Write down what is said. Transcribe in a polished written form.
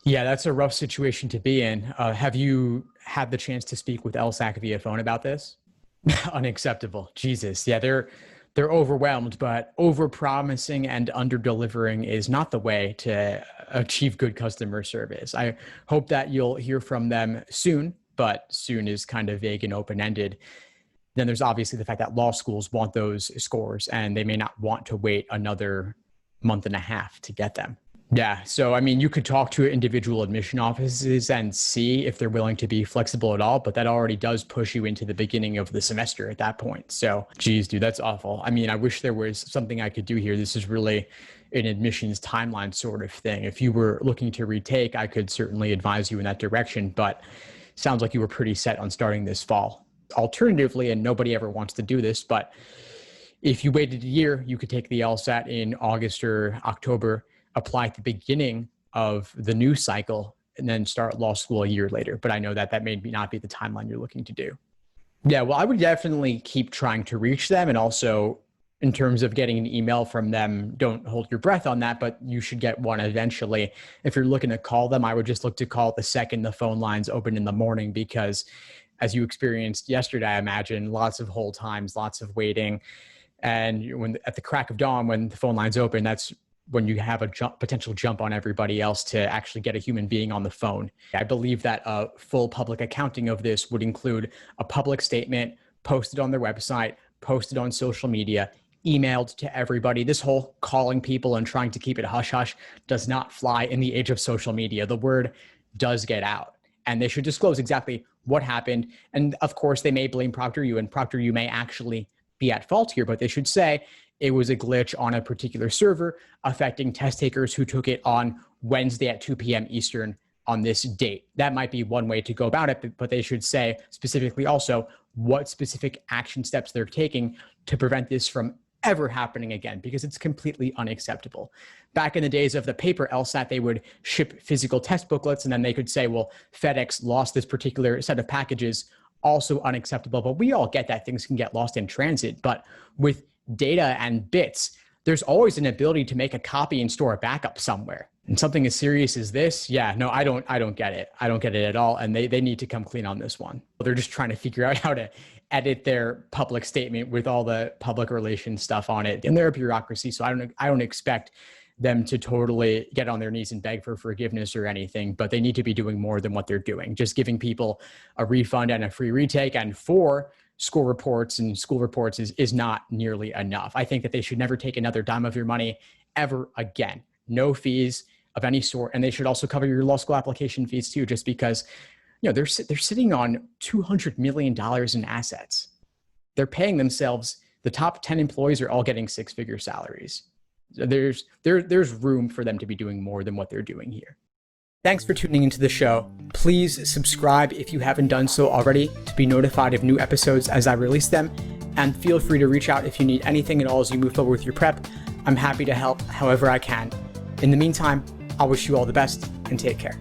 Yeah, that's a rough situation to be in. Have you had the chance to speak with LSAC via phone about this? Unacceptable. Jesus. Yeah, they're overwhelmed, but over-promising and under-delivering is not the way to achieve good customer service. I hope that you'll hear from them soon, but soon is kind of vague and open-ended. Then there's obviously the fact that law schools want those scores and they may not want to wait another month and a half to get them. Yeah. So, I mean, you could talk to individual admission offices and see if they're willing to be flexible at all, but that already does push you into the beginning of the semester at that point. So, geez, dude, that's awful. I mean, I wish there was something I could do here. This is really an admissions timeline sort of thing. If you were looking to retake, I could certainly advise you in that direction, but sounds like you were pretty set on starting this fall. Alternatively, and nobody ever wants to do this, but if you waited a year, you could take the LSAT in August or October, apply at the beginning of the new cycle, and then start law school a year later. But I know that that may not be the timeline you're looking to do. Yeah, well, I would definitely keep trying to reach them. And also, in terms of getting an email from them, don't hold your breath on that, but you should get one eventually. If you're looking to call them, I would just look to call the second the phone lines open in the morning, because as you experienced yesterday, I imagine, lots of hold times, lots of waiting. And when at the crack of dawn, when the phone lines open, that's when you have a potential jump on everybody else to actually get a human being on the phone. I believe that a full public accounting of this would include a public statement posted on their website, posted on social media, emailed to everybody. This whole calling people and trying to keep it hush hush does not fly in the age of social media. The word does get out, and they should disclose exactly what happened. And of course, they may blame ProctorU, and ProctorU may actually be at fault here, but they should say it was a glitch on a particular server affecting test takers who took it on Wednesday at 2 p.m. Eastern on this date. That might be one way to go about it, but they should say specifically also what specific action steps they're taking to prevent this from ever happening again, because it's completely unacceptable. Back in the days of the paper LSAT, they would ship physical test booklets, and then they could say, well, FedEx lost this particular set of packages, also unacceptable. But we all get that things can get lost in transit. But with data and bits, there's always an ability to make a copy and store a backup somewhere. And something as serious as this, yeah, no, I don't get it. I don't get it at all. And they need to come clean on this one. They're just trying to figure out how to edit their public statement with all the public relations stuff on it. And they're a bureaucracy, so I don't expect them to totally get on their knees and beg for forgiveness or anything, but they need to be doing more than what they're doing. Just giving people a refund and a free retake and 4 score reports and school reports is not nearly enough. I think that they should never take another dime of your money ever again. No fees of any sort. And they should also cover your law school application fees too, just because, you know, they're sitting on $200 million in assets. They're paying themselves. The top 10 employees are all getting 6-figure salaries. There's room for them to be doing more than what they're doing here. Thanks for tuning into the show. Please subscribe if you haven't done so already to be notified of new episodes as I release them. And feel free to reach out if you need anything at all as you move forward with your prep. I'm happy to help however I can. In the meantime, I'll wish you all the best and take care.